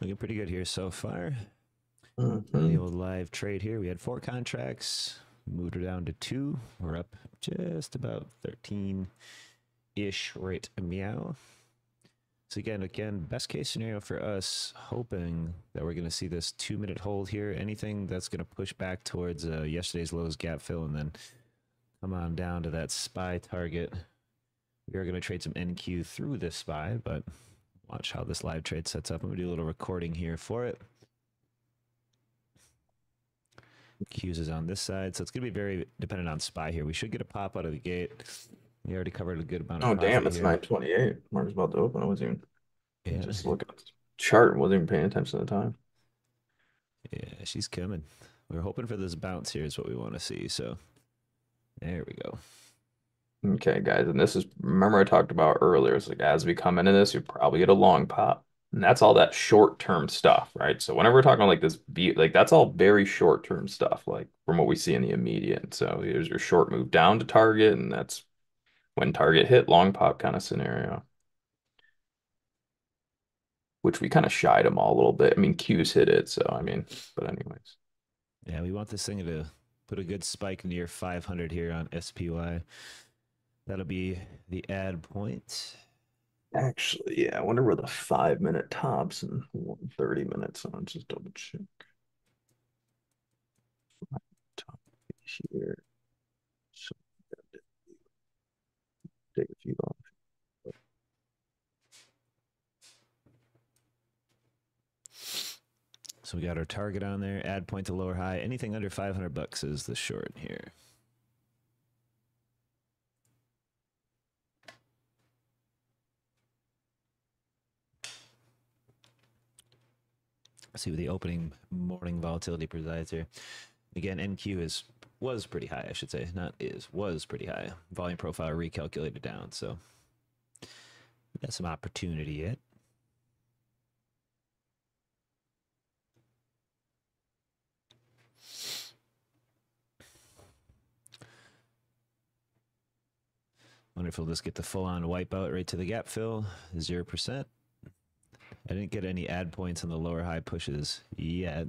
Looking pretty good here so far. The Hmm. old live trade here. We had 4 contracts. Moved her down to 2. We're up just about 13-ish right meow. So again, best case scenario for us, hoping that we're going to see this 2-minute hold here. Anything that's going to push back towards yesterday's lows gap fill and then come on down to that SPY target. We are going to trade some NQ through this SPY, but watch how this live trade sets up. I'm going to do a little recording here for it. Q's is on this side, so it's going to be very dependent on SPY here. We should get a pop out of the gate. We already covered a good amount of Oh, damn, profit it's here. 9:28. Market's about to open. I wasn't even Yeah, just looking at the chart and wasn't even paying attention to the time. yeah, she's coming. We're hoping for this bounce here is what we want to see. So there we go. Okay, guys, and this is remember I talked about earlier. It's like as we come into this, you probably get a long pop. And that's all that short-term stuff, right? So whenever we're talking like this beat, like that's all very short-term stuff, like from what we see in the immediate. So here's your short move down to target, and that's when target hit, long pop kind of scenario, which we kind of shied them all a little bit. I mean, Q's hit it, so I mean, but anyways. Yeah, we want this thing to put a good spike near 500 here on SPY. That'll be the add point. Actually, yeah, I wonder where the 5 minute tops and 30 minutes on. Just double check. Top here. So take a few off. So we got our target on there. Add point to lower high. Anything under 500 bucks is the short here. Let's see what the opening morning volatility presides here. Again, NQ was pretty high, I should say. Not is, was pretty high. Volume profile recalculated down, so got some opportunity yet. Wonder if we'll just get the full-on wipeout right to the gap fill, 0%. I didn't get any add points on the lower high pushes yet.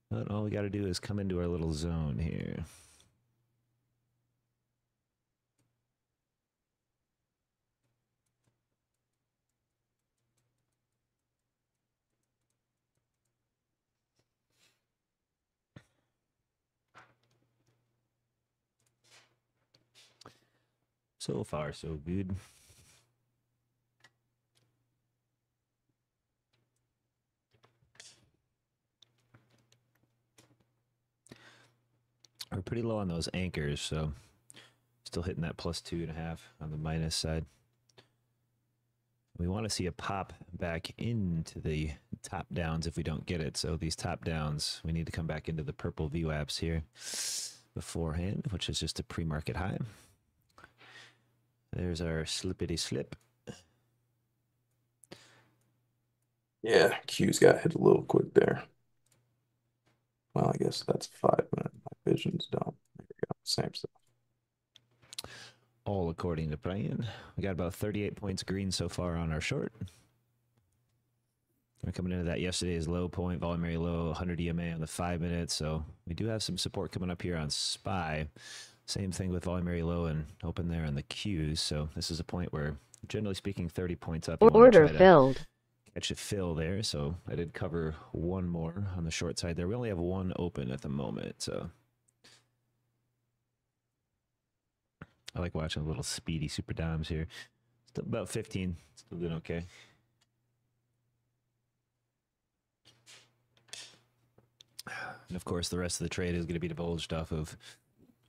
But all we got to do is come into our little zone here. So far, so good. We're pretty low on those anchors, so still hitting that plus 2.5 on the minus side. We want to see a pop back into the top downs if we don't get it. So these top downs, we need to come back into the purple VWAPs here beforehand, which is just a pre-market high. There's our slippity slip. Yeah, Q's got hit a little quick there. Well, I guess that's 5 minute. My vision's done. There you go. Same stuff. All according to plan. We got about 38 points green so far on our short. We're coming into that yesterday's low point, voluntary low, 100 EMA on the 5 minute. So we do have some support coming up here on SPY. Same thing with voluntary low and open there on the Qs. So this is a point where, generally speaking, 30 points up, you want to Order try to filled. catch a fill there. So I did cover one more on the short side there. We only have one open at the moment. So I like watching the little speedy super dimes here. Still about 15. Still doing okay. And of course, the rest of the trade is going to be divulged off of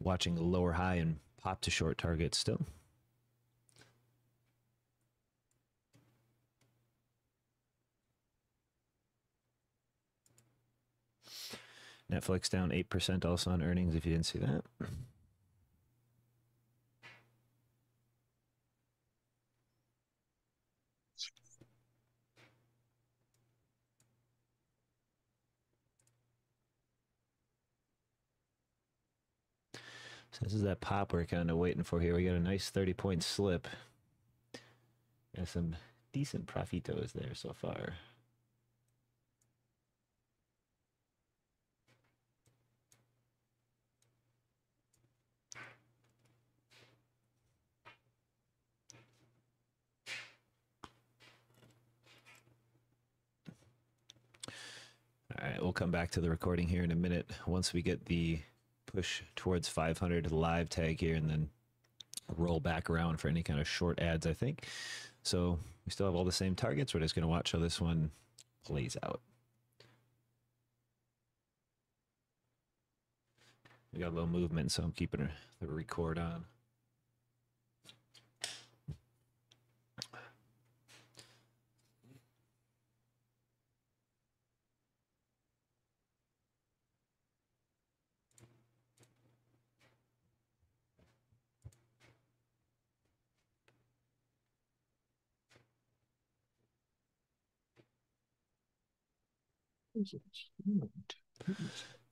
watching the lower high and pop to short targets still. Netflix down 8% also on earnings if you didn't see that. So this is that pop we're kind of waiting for here. We got a nice 30-point slip. Got some decent profitos there so far. All right, we'll come back to the recording here in a minute once we get the push towards 500 live tag here, and then roll back around for any kind of short ads, I think. So we still have all the same targets. We're just going to watch how this one plays out. We got a little movement, so I'm keeping the record on.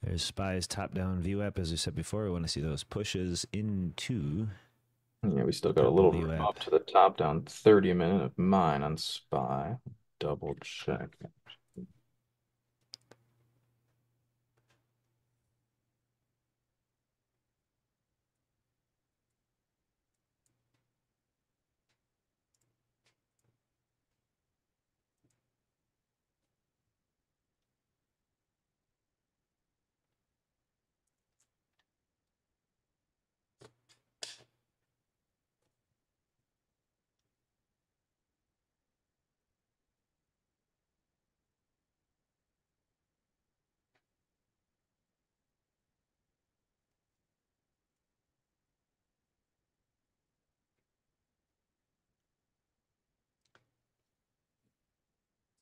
There's SPY's top-down view app. As we said before, we want to see those pushes into. Yeah, we still got a little room up to the top down 30-minute of mine on SPY. Double check.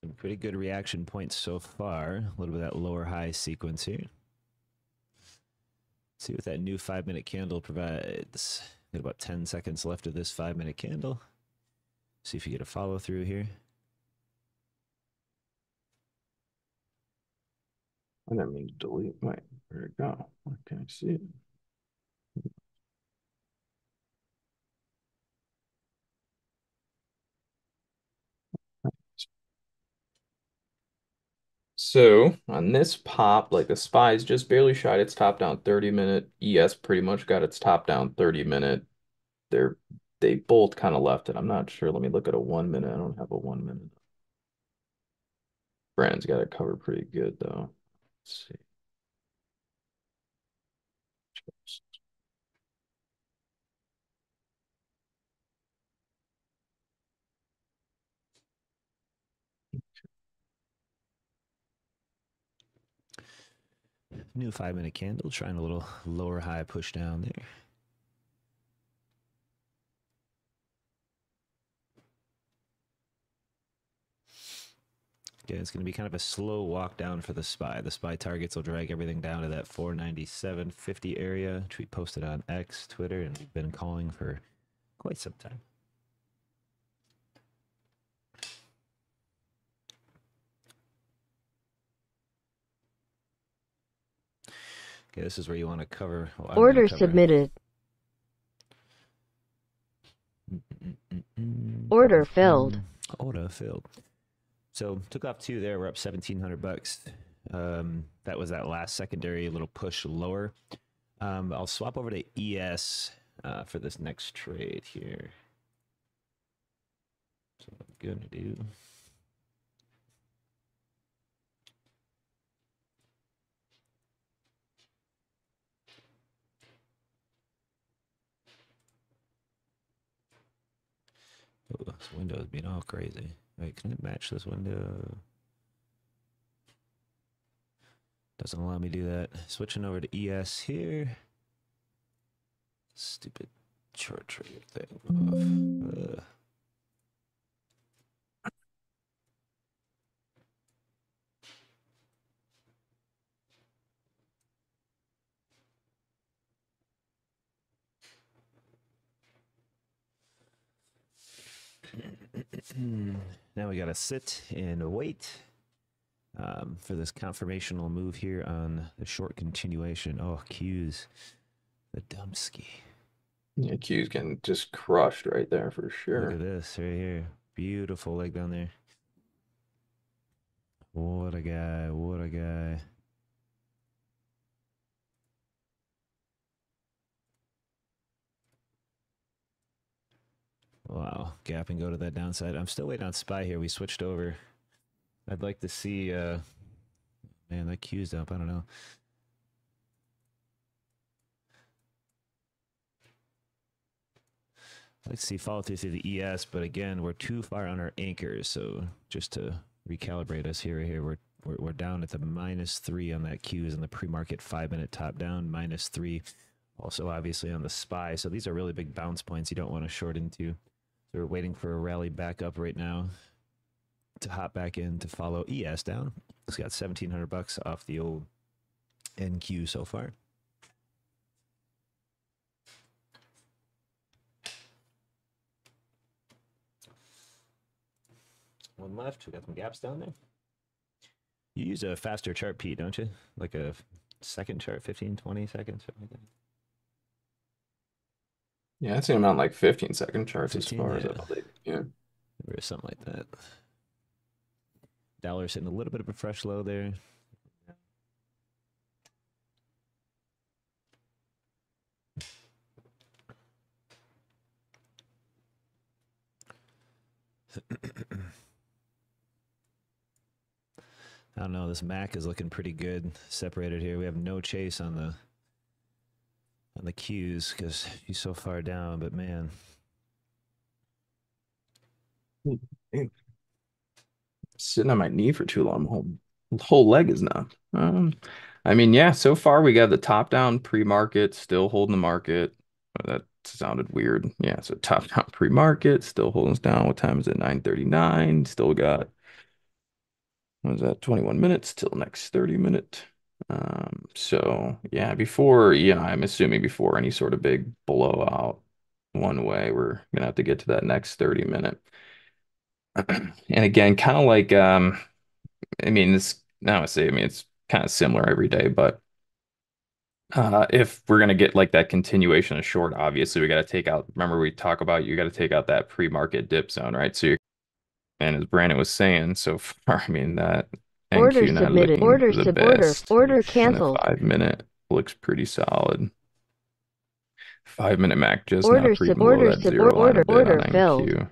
Some pretty good reaction points so far. A little bit of that lower high sequence here. Let's see what that new 5-minute candle provides. Got about 10 seconds left of this 5-minute candle. See if you get a follow through here. I didn't mean to delete. Wait, where'd it go? I can't see it. So on this pop, like the SPY's just barely shied its top down 30-minute. ES pretty much got its top down 30-minute. They both kind of left it. I'm not sure. Let me look at a 1-minute. I don't have a 1-minute. Brandon's got it covered pretty good though. Let's see. New 5-minute candle, trying a little lower high push down there. Okay, it's going to be kind of a slow walk down for the SPY. The SPY targets will drag everything down to that 497.50 area, which we posted on X, Twitter, and we've been calling for quite some time. Okay, this is where you want to cover. Well, Order submitted. Order filled. Order filled. So took off 2 there. We're up $1,700. That was that last secondary little push lower. I'll swap over to ES for this next trade here. So what I'm gonna do. Oh, this window is being all crazy. Wait, can it match this window? Doesn't allow me to do that. Switching over to ES here. Stupid short trade thing. Now we gotta sit and wait for this confirmational move here on the short continuation. Oh, Q's the dumpski. Yeah, Q's getting just crushed right there for sure. Look at this right here. Beautiful leg down there. What a guy. What a guy. Wow. Gap and go to that downside. I'm still waiting on SPY here. We switched over. I'd like to see, man, that Q's up. I don't know. I'd like to see follow through the ES, but again, we're too far on our anchors. So just to recalibrate us here, we're down at the -3 on that Q's in the pre-market 5-minute top down, -3. Also, obviously on the SPY. So these are really big bounce points you don't want to short into. So we're waiting for a rally back up right now to hop back in to follow ES down. It's got $1,700 off the old NQ so far. One left. We got some gaps down there. You use a faster chart, Pete, don't you? Like a second chart, 15, 20 seconds, something like that. Yeah, I've seen them on like 15-second charts 15, as far as yeah. I believe. Yeah. Or something like that. Dollar's hitting a little bit of a fresh low there. I don't know. This MAC is looking pretty good separated here. We have no chase on the Qs because he's so far down, but man. Sitting on my knee for too long. Whole leg is numb. I mean, yeah, so far we got the top down pre-market, still holding the market. Oh, that sounded weird. Yeah, so top down pre-market, still holding us down. What time is it? 9:39. Still got, what was that, 21 minutes till next 30-minute. So yeah, before, I'm assuming before any sort of big blowout one way, we're gonna have to get to that next 30-minute. And again, kind of like I mean, it's kind of similar every day, but if we're gonna get like that continuation of short, obviously we got to take out. Remember, we talk about you got to take out that pre-market dip zone, right? So and as Brandon was saying so far, I mean that Order NQ not submitted. looking Order the sub order best, order and the canceled. 5-minute looks pretty solid. 5-minute MAC just now Order creeping sub below order that sub zero line a order bit on order filled. NQ.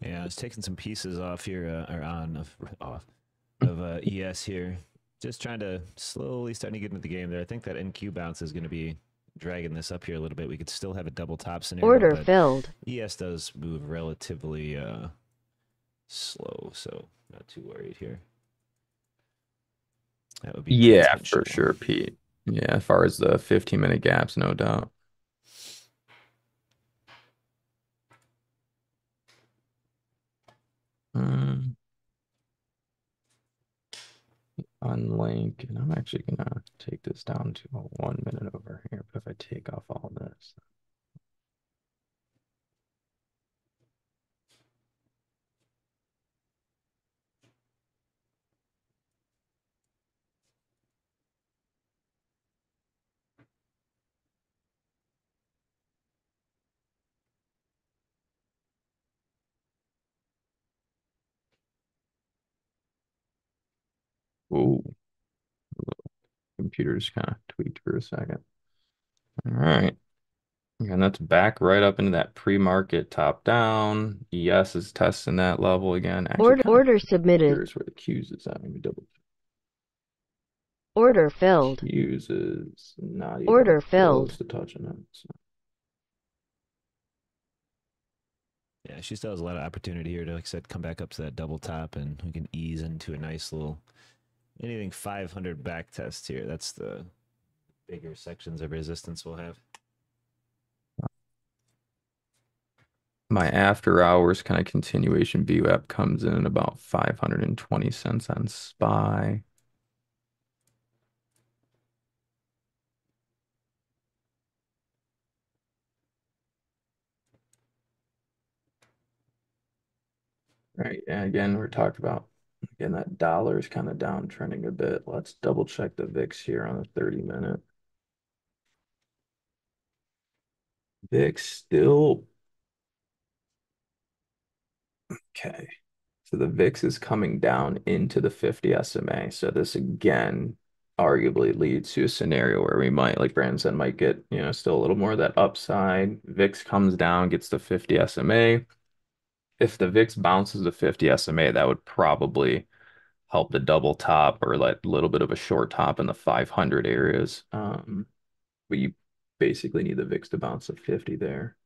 Yeah, I was taking some pieces off here, or on off of ES here. Just trying to slowly starting to get into the game there. I think that NQ bounce is going to be dragging this up here a little bit. We could still have a double top scenario. Order but filled. ES does move relatively slow, so not too worried here. That would be Yeah, for potential. sure, Pete. Yeah, as far as the 15-minute gaps, no doubt. Unlink, and I'm actually gonna take this down to a 1 minute over here. But if I take off all this, ooh, computer's kind of tweaked for a second. All right. And that's back right up into that pre-market top down. ES is testing that level again. Actually, Order submitted. here's where the Q's is at. Let me double check. Order filled. Q's is not even Order close filled. to touching it. So. Yeah, she still has a lot of opportunity here to, like I said, come back up to that double top, and we can ease into a nice little anything 500 back test here. That's the bigger sections of resistance we'll have. My after hours kind of continuation VWAP comes in at about 520 cents on SPY. Right. And again, we're talking about, again, that dollar is kind of downtrending a bit. Let's double check the VIX here on the 30-minute. VIX still okay. So the VIX is coming down into the 50 SMA. So this again arguably leads to a scenario where we might, like Brandon said, might get, still a little more of that upside. VIX comes down, gets to 50 SMA. If the VIX bounces to 50 SMA, that would probably help the double top or like a little bit of a short top in the 500 areas. But you basically need the VIX to bounce to 50 there.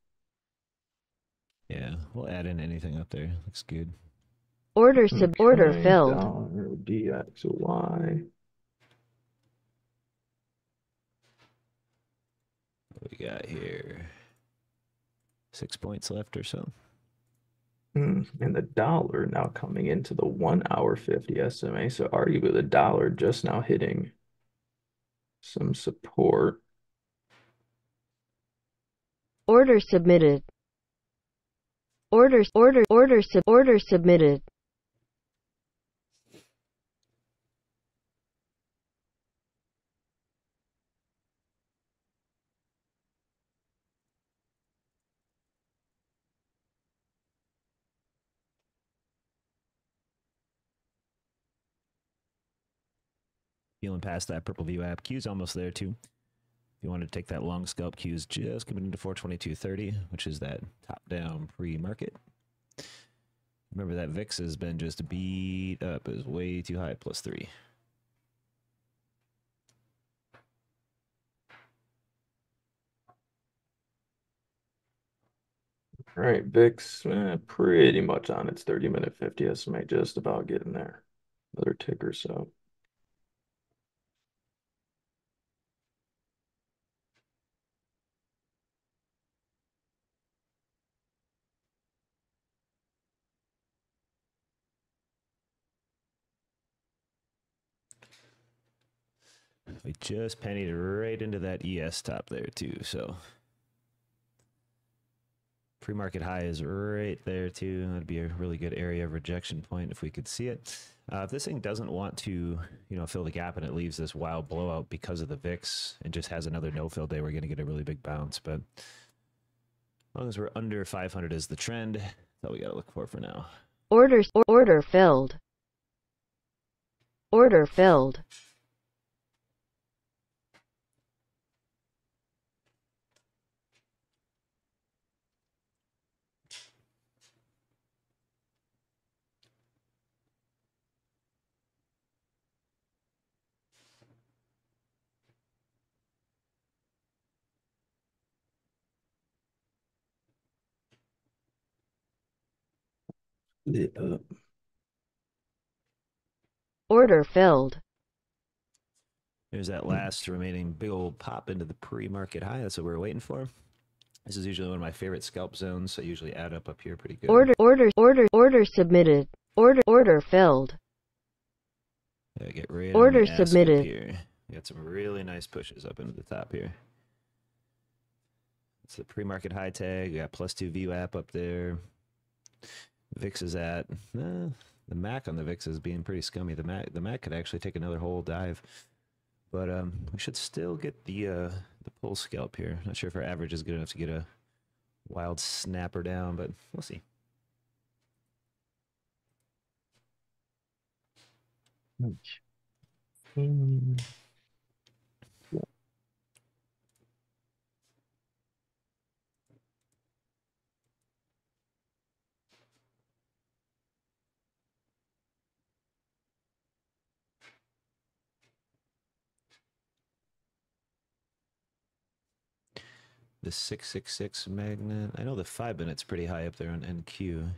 Yeah, we'll add in anything up there. Looks good. Order Okay, filled. dollar DXY. What we got here? 6 points left or so. And the dollar now coming into the 1 hour 50 SMA. So arguably the dollar just now hitting some support. Order submitted. Order submitted. Feeling past that purple view app. Q's almost there too. If you want to take that long scalp, Q's just coming into 422.30, which is that top down pre-market. Remember that VIX has been just beat up. Is way too high, +3. All right, VIX pretty much on its 30-minute 50 SMA, just about getting there. Another tick or so. We just pennied right into that ES top there too. So pre-market high is right there too. That'd be a really good area of rejection point if we could see it. If this thing doesn't want to, fill the gap and it leaves this wild blowout because of the VIX and just has another no-fill day, we're going to get a really big bounce. But as long as we're under 500 is the trend, that's all we got to look for now. Order filled. Order filled. Lit up. Order filled. There's that last remaining big old pop into the pre-market high. That's what we're waiting for. This is usually one of my favorite scalp zones, so I usually add up here pretty good. Order submitted. Order filled. Yeah, get right Order on the ask submitted. up here. We got some really nice pushes up into the top here. It's the pre-market high tag. We got +2 VWAP up there. VIX is at the MAC on the VIX is being pretty scummy. The MAC could actually take another whole dive, but we should still get the pull scalp here. Not sure if our average is good enough to get a wild snapper down, but we'll see. The 666 magnet. I know the 5 minute's pretty high up there on NQ.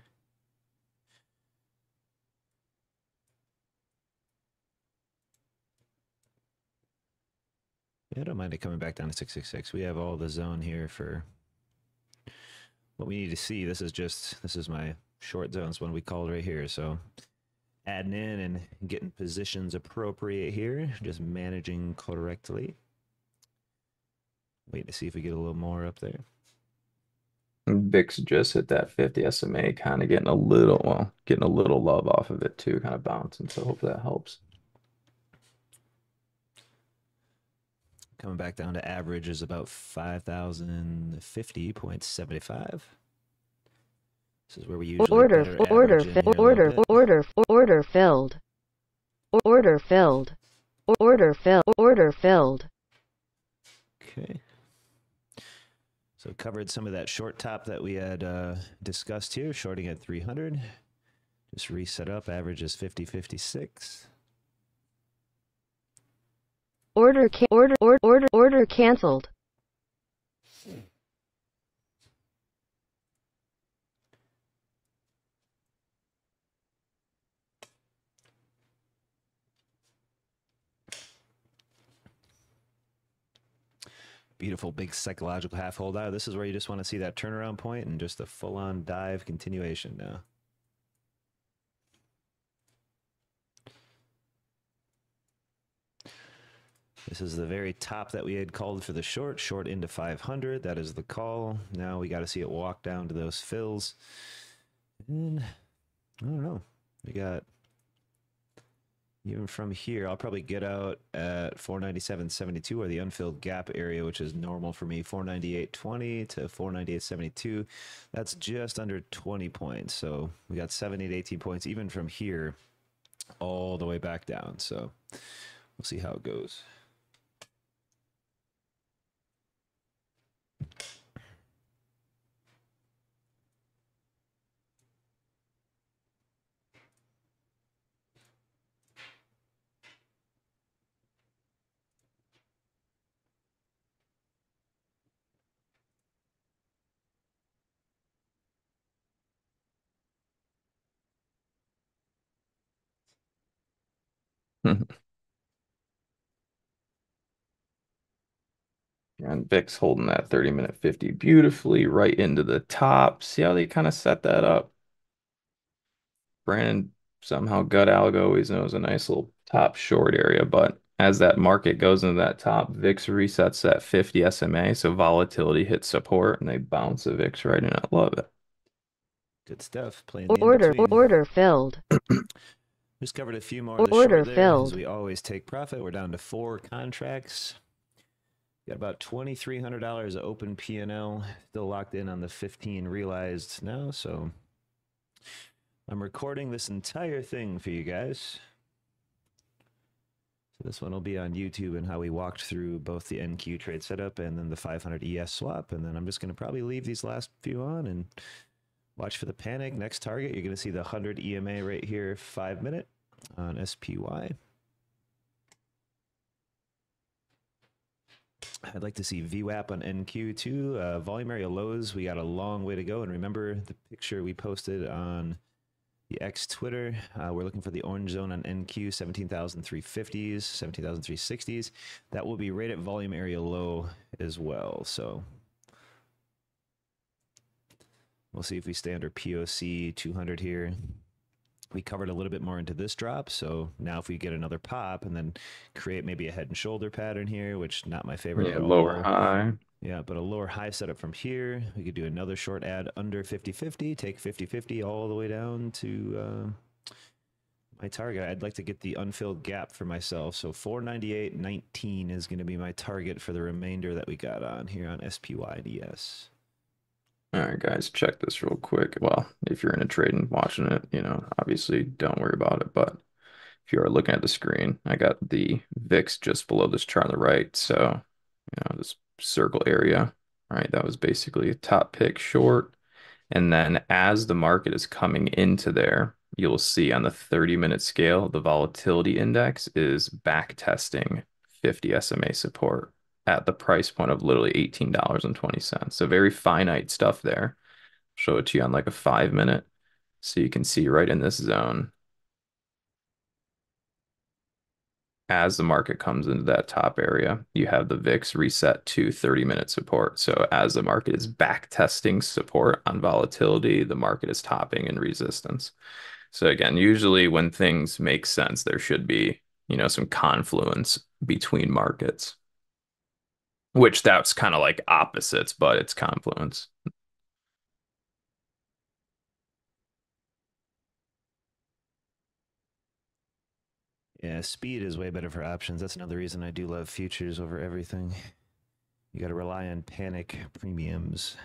Yeah, I don't mind it coming back down to 666. We have all the zone here for what we need to see. This is my short zones one we called right here. So adding in and getting positions appropriate here, just managing correctly. Waiting to see if we get a little more up there. VIX just hit that 50 SMA, kind of getting a little love off of it too, kind of bouncing. So hopefully that helps. coming back down to average is about 5,050.75. This is where we usually Order better average in here a little bit. order filled. Order filled. Order filled. Okay. So covered some of that short top that we had discussed here, shorting at 300. Just reset up, average is 50.56. Order canceled. Beautiful big psychological half hold out. This is where you just want to see that turnaround point and just a full-on dive continuation now. This is the very top that we had called for the short into 500. That is the call. Now we got to see it walk down to those fills. And I don't know. We got, even from here, I'll probably get out at 497.72 or the unfilled gap area, which is normal for me, 498.20 to 498.72. That's just under 20 points. So we got 70 to 18 points, even from here, all the way back down. So we'll see how it goes. And VIX holding that 30-minute 50 beautifully right into the top. See how they kind of set that up? Brandon somehow gut algo always knows a nice little top short area, but as that market goes into that top, VIX resets that 50 SMA, so volatility hits support and they bounce the VIX right in. I love it. Good stuff. Playing the in-between. Order filled. Just covered a few more of the Order short there, filled. as we always take profit. We're down to 4 contracts. Got about $2,300 of open P&L. Still locked in on the 15 realized now, so I'm recording this entire thing for you guys. So this one will be on YouTube and how we walked through both the NQ trade setup and then the 500 ES swap. And then I'm just going to probably leave these last few on and watch for the panic. Next target, you're going to see the 100 EMA right here, 5 minute on SPY. I'd like to see VWAP on NQ too. Volume area lows, we got a long way to go. And remember the picture we posted on the X Twitter. We're looking for the orange zone on NQ, 17,350s, 17,360s. That will be right at volume area low as well. So we'll see if we stay under POC 200 here. We covered a little bit more into this drop, so now if we get another pop and then create maybe a head and shoulder pattern here, which not my favorite at all. Lower high. Yeah, but a lower high setup from here. We could do another short ad under 50-50, take 50-50 all the way down to my target. I'd like to get the unfilled gap for myself, so 498.19 is going to be my target for the remainder that we got on here on SPY and ES. All right, guys, check this real quick. Well, if you're in a trade and watching it, you know, obviously don't worry about it. But if you are looking at the screen, I got the VIX just below this chart on the right. So, you know, this circle area, right? That was basically a top pick short. And then as the market is coming into there, you'll see on the 30-minute scale, the volatility index is back testing 50 SMA support at the price point of literally $18.20. So very finite stuff there. Show it to you on like a 5 minute. So you can see right in this zone, as the market comes into that top area, you have the VIX reset to 30-minute support. So as the market is back testing support on volatility, the market is topping in resistance. So again, usually when things make sense, there should be, you know, some confluence between markets. Which that's kind of like opposites, but it's confluence. Yeah, speed is way better for options. That's another reason I do love futures over everything. You got to rely on panic premiums.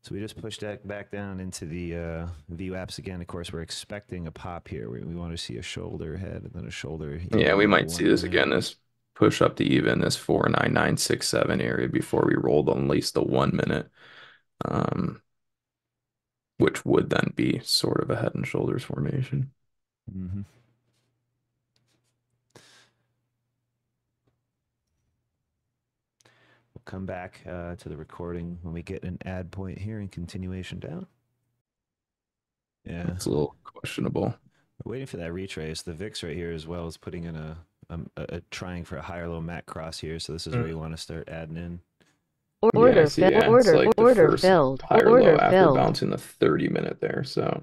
So we just pushed that back down into the VWAPs again. Of course, we're expecting a pop here. We want to see a shoulder head and then a shoulder. Yeah, we in might see 1 this minute. again, this push up to even this 49967 area before we rolled on at least the 1 minute, which would then be sort of a head and shoulders formation. Mm-hmm. We'll come back to the recording when we get an add point here and continuation down. Yeah. It's a little questionable. We're waiting for that retrace. The VIX right here as well is putting in a trying for a higher low MAC cross here. So this is where you want to start adding in. Order Yeah, I see, yeah. It's order like the order first filled. higher Order low after filled. bouncing the 30-minute there. So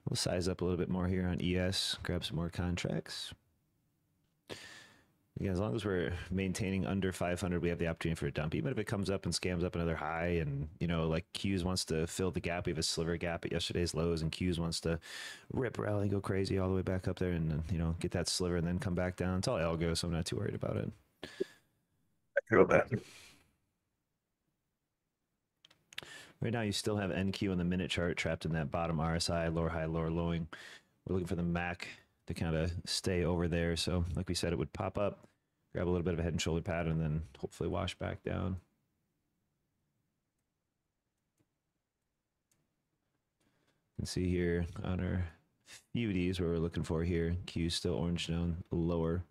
We'll size up a little bit more here on ES, grab some more contracts. Yeah, as long as we're maintaining under 500, we have the opportunity for a dump. Even if it comes up and scams up another high and, you know, like Q's wants to fill the gap. We have a sliver gap at yesterday's lows and Q's wants to rip rally and go crazy all the way back up there and, you know, get that sliver and then come back down. It's all algo, so I'm not too worried about it. I feel that. Right now, you still have NQ in the minute chart trapped in that bottom RSI, lower high, lower lowing. We're looking for the MAC to kind of stay over there. So, like we said, it would pop up, grab a little bit of a head and shoulder pattern, and then hopefully wash back down. You can see here on our FUDs what we're looking for here. Q still orange down lower,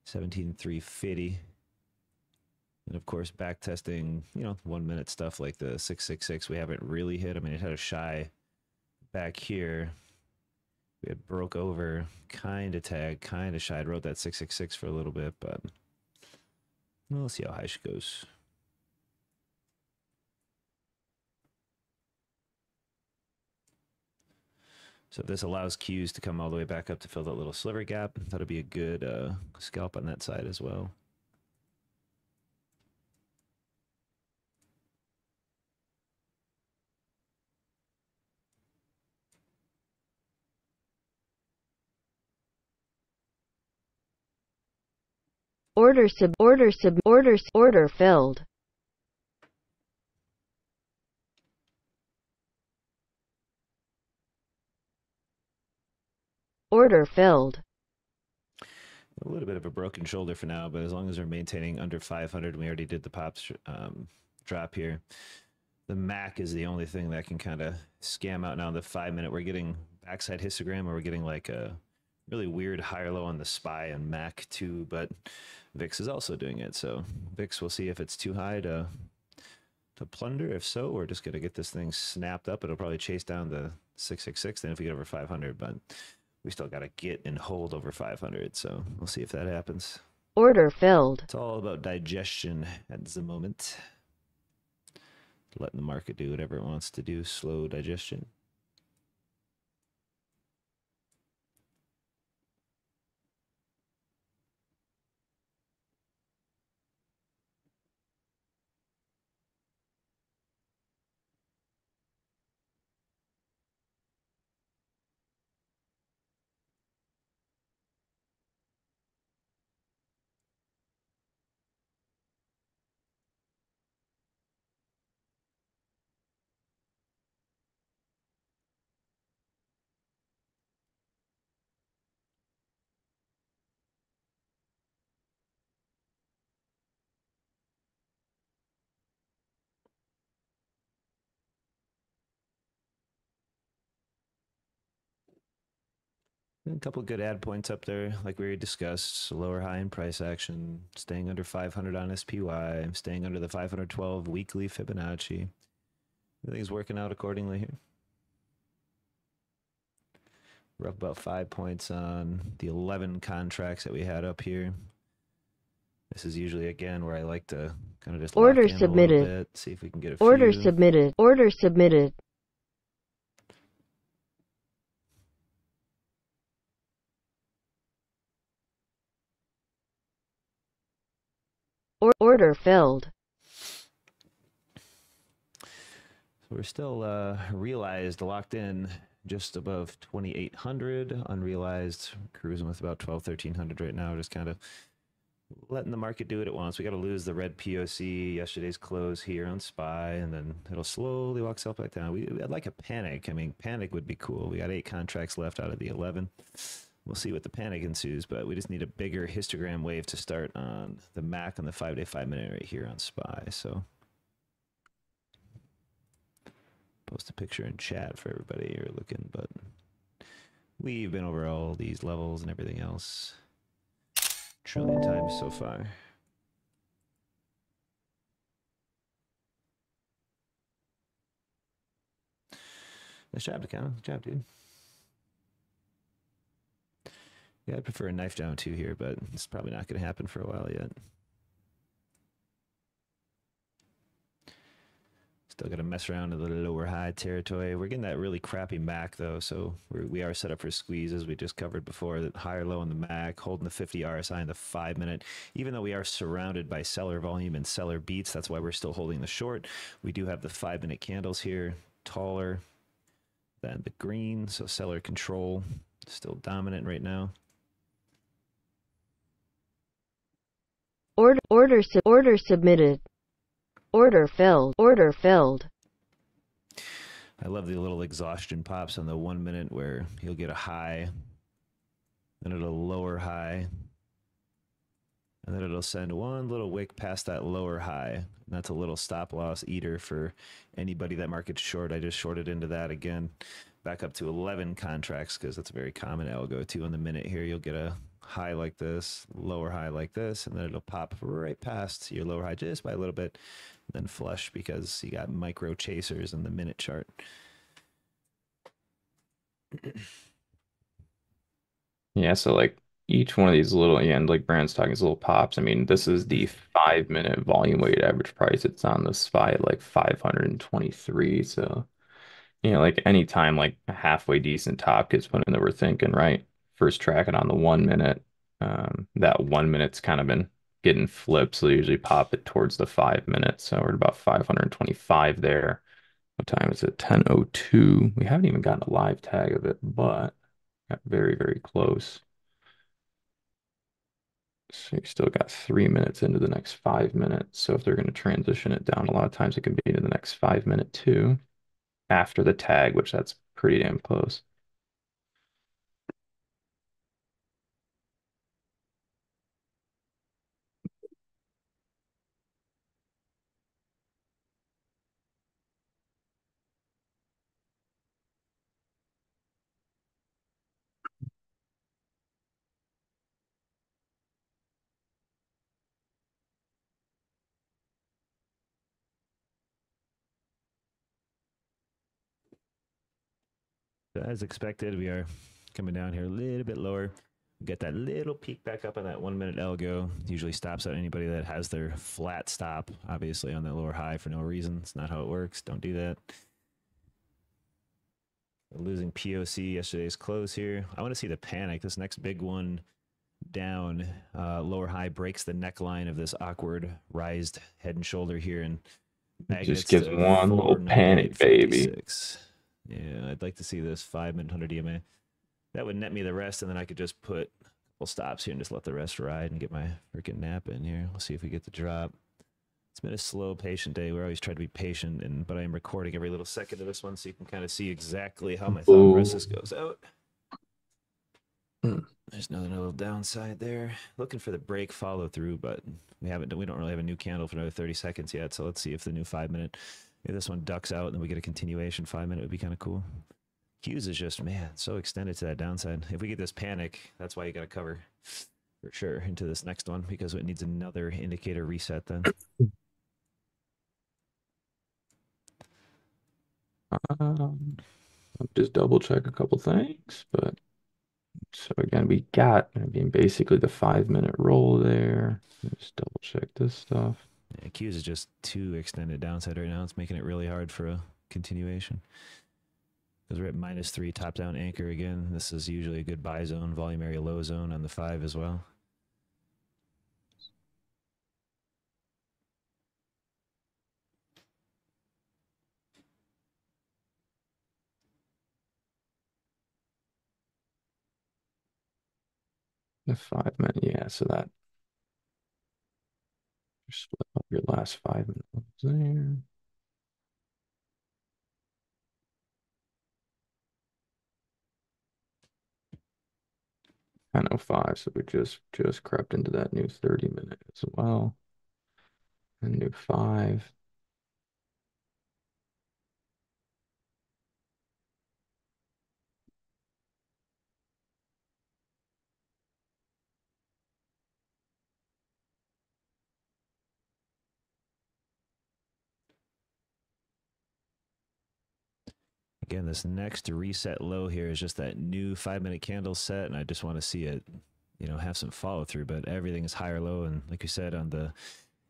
17,350. And of course, back testing, you know, 1 minute stuff like the 666, we haven't really hit. I mean, it had a shy back here. We had broke over, kind of tag, kind of shy. I wrote that 666 for a little bit, but we'll see how high she goes. So if this allows Qs to come all the way back up to fill that little sliver gap, that'll be a good scalp on that side as well. Order filled. Order filled. A little bit of a broken shoulder for now, but as long as we're maintaining under 500, we already did the pops drop here. The MAC is the only thing that can kind of scam out now. The 5 minute, we're getting backside histogram, or we're getting like a really weird higher low on the SPY and MAC too, but VIX is also doing it. So VIX, we'll see if it's too high to plunder. If so, we're just going to get this thing snapped up. It'll probably chase down the 666 then if we get over 500, but we still got to get and hold over 500. So we'll see if that happens. Order filled. It's all about digestion at the moment. Letting the market do whatever it wants to do. Slow digestion. A couple good ad points up there, like we already discussed. Lower high in price action, staying under 500 on SPY, staying under the 512 weekly Fibonacci. Everything's working out accordingly here. We're up about 5 points on the 11 contracts that we had up here. This is usually, again, where I like to kind of just Order lock in submitted. a little bit, see if we can get a Order few. submitted. Order submitted. Order filled. So we're still realized, locked in, just above 2,800 unrealized, cruising with about 1,200, 1,300 right now, just kind of letting the market do what it wants. We got to lose the red POC, yesterday's close here on SPY, and then it'll slowly walk itself back down. I'd like a panic. I mean, panic would be cool. We got 8 contracts left out of the 11. We'll see what the panic ensues, but we just need a bigger histogram wave to start on the MAC on the 5-day 5-minute right here on SPY. So post a picture in chat for everybody you're looking, but we've been over all these levels and everything else trillion times so far. Nice job, Decano. Good job, dude. Yeah, I'd prefer a knife down too here, but it's probably not going to happen for a while yet. Still got to mess around in the lower high territory. We're getting that really crappy MAC though, so we are set up for squeezes. We just covered before that higher low on the MAC, holding the 50 RSI in the 5-minute. Even though we are surrounded by seller volume and seller beats, that's why we're still holding the short. We do have the 5-minute candles here, taller than the green, so seller control still dominant right now. Order submitted. Order filled. Order filled. I love the little exhaustion pops on the 1-minute where he'll get a high, then it'll lower high, and then it'll send one little wick past that lower high. And that's a little stop loss eater for anybody that market's short. I just shorted into that again, back up to 11 contracts because that's a very common algo too. On the minute here, you'll get a high like this, lower high like this, and then it'll pop right past your lower high just by a little bit, then flush because you got micro chasers in the minute chart. Yeah, so like each one of these little, yeah, and like Brandon's talking, these little pops. I mean, this is the 5-minute volume weighted average price. It's on the SPY at like 523. So, like any time like a halfway decent top gets put in that we're thinking, right? First tracking on the 1-minute. That 1-minute's kind of been getting flipped, so they usually pop it towards the 5-minute. So we're at about 525 there. What time is it? 10:02. We haven't even gotten a live tag of it, but got very, very close. So you still got 3 minutes into the next 5 minutes. So if they're going to transition it down, a lot of times it can be into the next 5-minute too, after the tag, which that's pretty damn close. As expected, we are coming down here a little bit lower. We get that little peak back up on that 1-minute algo. Usually stops out anybody that has their flat stop, obviously on that lower high for no reason. It's not how it works. Don't do that. Losing POC yesterday's close here. I want to see the panic. This next big one down, lower high breaks the neckline of this awkward rised head and shoulder here and magnets Just gives to one little panic, baby. 498.56. Yeah, I'd like to see this 5-minute 100 EMA. That would net me the rest, and then I could just put a couple stops here and just let the rest ride and get my freaking nap in here. We'll see if we get the drop. It's been a slow, patient day. We're always trying to be patient, but I am recording every little second of this one so you can kind of see exactly how my thought process goes out. There's another little downside there. Looking for the break follow through, but we don't really have a new candle for another 30 seconds yet. So let's see if the new 5-minute, if this one ducks out and then we get a continuation 5-minute, would be kind of cool. Q's is just, man, so extended to that downside. If we get this panic, that's why you got to cover for sure into this next one because it needs another indicator reset then. I'll just double check a couple things, but so again, we got, I mean, basically the 5-minute roll there. Just double check this stuff. Yeah, Q's is just too extended downside right now. It's making it really hard for a continuation. Because we're at -3 top down anchor again. This is usually a good buy zone, volume area low zone on the 5 as well. The 5 minute, yeah, so that just split up your last 5 minutes there. 10:05, so we just crept into that new 30 minute as well. And new 5. Again, this next reset low here is just that new 5-minute candle set, and I just want to see it, have some follow through. But everything is higher low, and like you said on the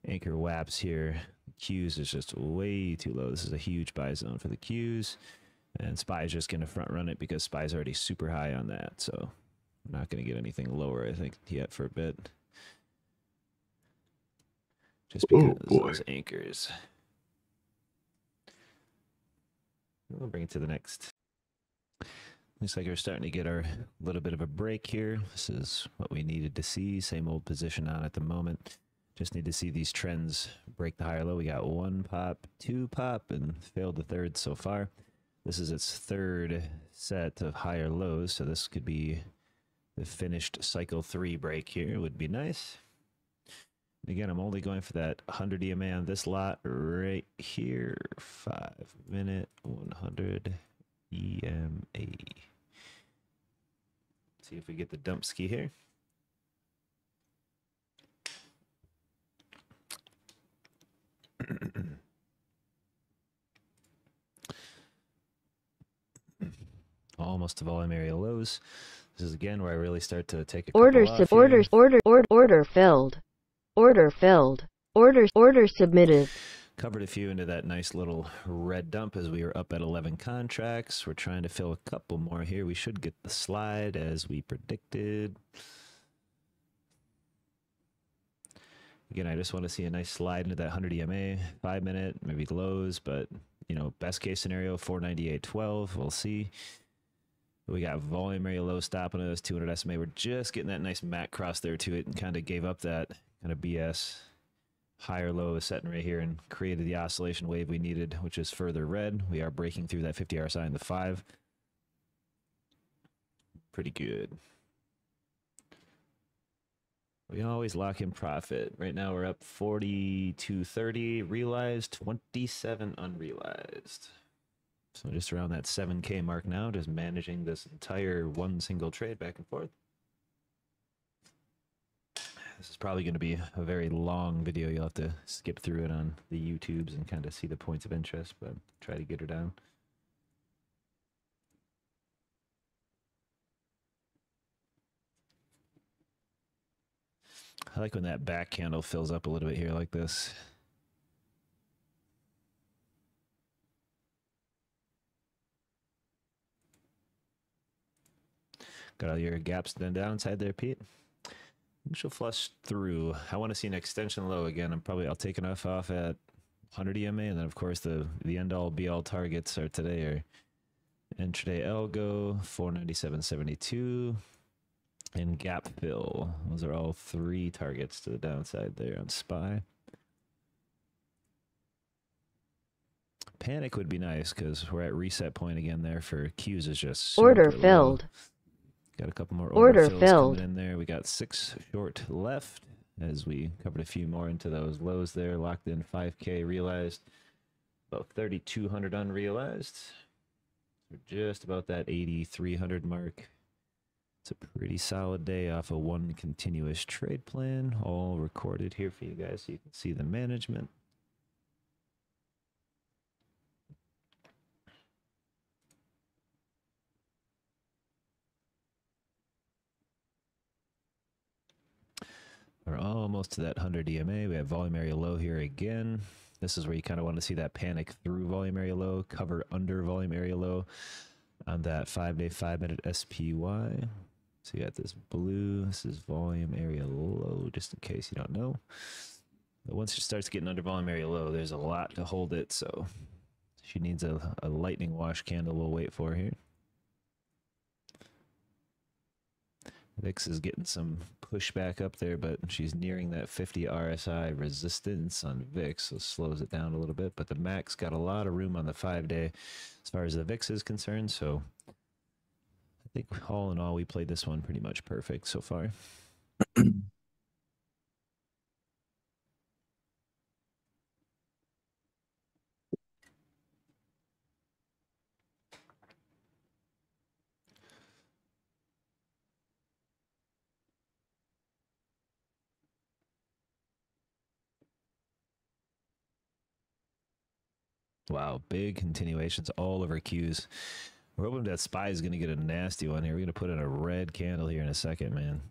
anchor WAPs here, Qs is just way too low. This is a huge buy zone for the Qs, and SPY is just going to front run it because SPY is already super high on that. So I'm not going to get anything lower, I think, yet for a bit, just because those anchors. We'll bring it to the next. Looks like we're starting to get our little bit of a break here. This is what we needed to see. Same old position on at the moment. Just need to see these trends break the higher low. We got 1 pop, 2 pop, and failed the third so far. This is its third set of higher lows, so this could be the finished cycle 3 break here. Would be nice. Again, I'm only going for that 100 EMA on this lot right here. 5-minute 100 EMA. See if we get the dump ski here. Almost to volume area lows. This is again where I really start to take a Order filled. Order submitted. Covered a few into that nice little red dump as we were up at 11 contracts. We're trying to fill a couple more here. We should get the slide as we predicted. Again, I just want to see a nice slide into that 100 EMA, 5-minute, maybe lows, but, best case scenario, 498.12. We'll see. We got volume area low stopping us, 200 SMA. We're just getting that nice MAC cross there to it and kind of gave up that kind of BS. Higher low is setting right here and created the oscillation wave we needed, which is further red. We are breaking through that 50 RSI in the 5. Pretty good. We always lock in profit. Right now we're up 42.30 realized, 27 unrealized. So just around that 7K mark now, just managing this entire one single trade back and forth. This is probably going to be a very long video. You'll have to skip through it on the YouTubes and kind of see the points of interest, but try to get her down. I like when that back candle fills up a little bit here like this. Got all your gaps then downside there, Pete. She'll flush through. I want to see an extension low again. I'll take enough off at 100 EMA, and then of course the end all be all targets are today are intraday algo 497.72 and gap fill. Those are all 3 targets to the downside there on SPY. Panic would be nice because we're at reset point again there for Qs is just order filled. Low. Got a couple more order fills coming in there. We got 6 short left as we covered a few more into those lows there. Locked in 5K realized, about 3,200 unrealized. We're just about that 8,300 mark. It's a pretty solid day off of one continuous trade plan, all recorded here for you guys so you can see the management. We're almost to that 100 EMA. We have volume area low here again. This is where you kind of want to see that panic through volume area low, cover under volume area low on that 5-day 5-minute SPY. So you got this blue. This is volume area low, just in case you don't know. But once it starts getting under volume area low, there's a lot to hold it. So she needs a lightning wash candle we'll wait for here. VIX is getting some pushback up there, but she's nearing that 50 RSI resistance on VIX, so slows it down a little bit. But the MAX got a lot of room on the 5-day as far as the VIX is concerned, so I think all in all, we played this one pretty much perfect so far. Wow, big continuations all over Qs. We're hoping that SPY is going to get a nasty one here. We're going to put in a red candle here in a second, man.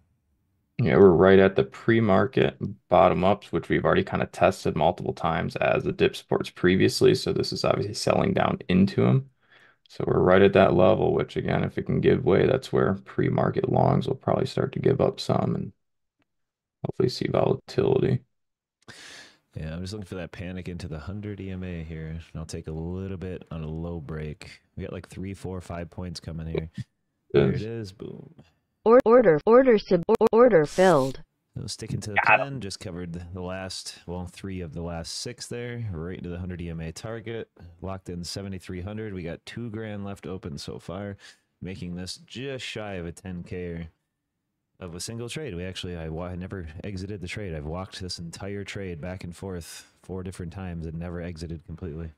Yeah, we're right at the pre-market bottom ups, which we've already kind of tested multiple times as the dip supports previously. So this is obviously selling down into them. So we're right at that level, which again, if it can give way, that's where pre-market longs will probably start to give up some and hopefully see volatility. Yeah, I'm just looking for that panic into the 100 EMA here. And I'll take a little bit on a low break. We got like 3, 4, 5 points coming here. There it is. Boom. Order filled. So sticking to the plan, just covered the last, well, 3 of the last 6 there, right into the 100 EMA target. Locked in 7,300. We got 2 grand left open so far, making this just shy of a 10K of a single trade. We actually, I never exited the trade. I've walked this entire trade back and forth 4 different times and never exited completely.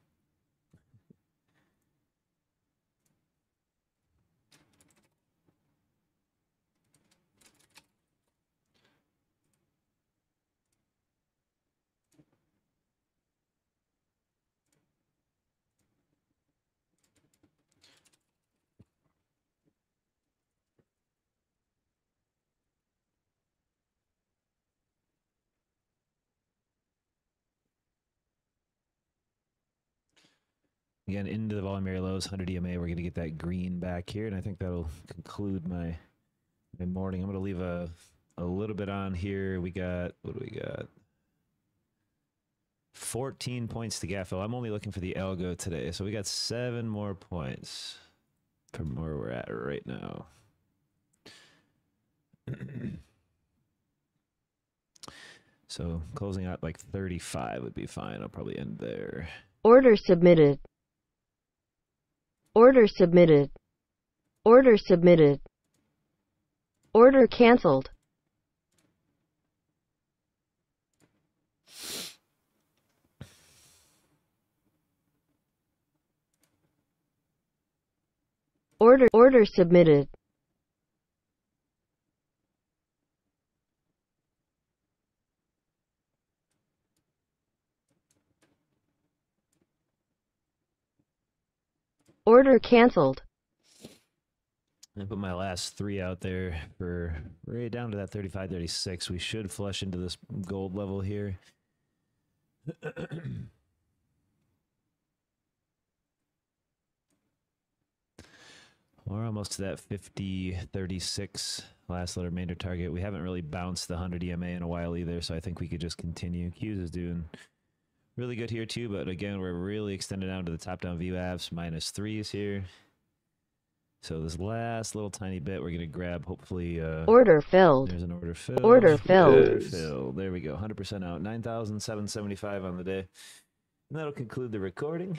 Again, into the volume lows, 100 EMA. We're going to get that green back here, and I think that'll conclude my morning. I'm going to leave a little bit on here. We got, what do we got? 14 points to gap fill. I'm only looking for the algo today, so we got 7 more points from where we're at right now. So closing out like 35 would be fine. I'll probably end there. Order submitted. Order submitted. Order submitted. Order canceled. Order submitted. Order canceled. I put my last 3 out there for right down to that 35, 36. We should flush into this gold level here. We're almost to that 50, 36 last little remainder target. We haven't really bounced the 100 EMA in a while either, so I think we could just continue. Qs is doing really good here too, but again, we're really extended down to the top-down VWAPs, -3s here. So this last little tiny bit, we're going to grab, hopefully... order filled. There's an order filled. Order filled. Order filled. There we go. 100% out. 9,775 on the day. And that'll conclude the recording.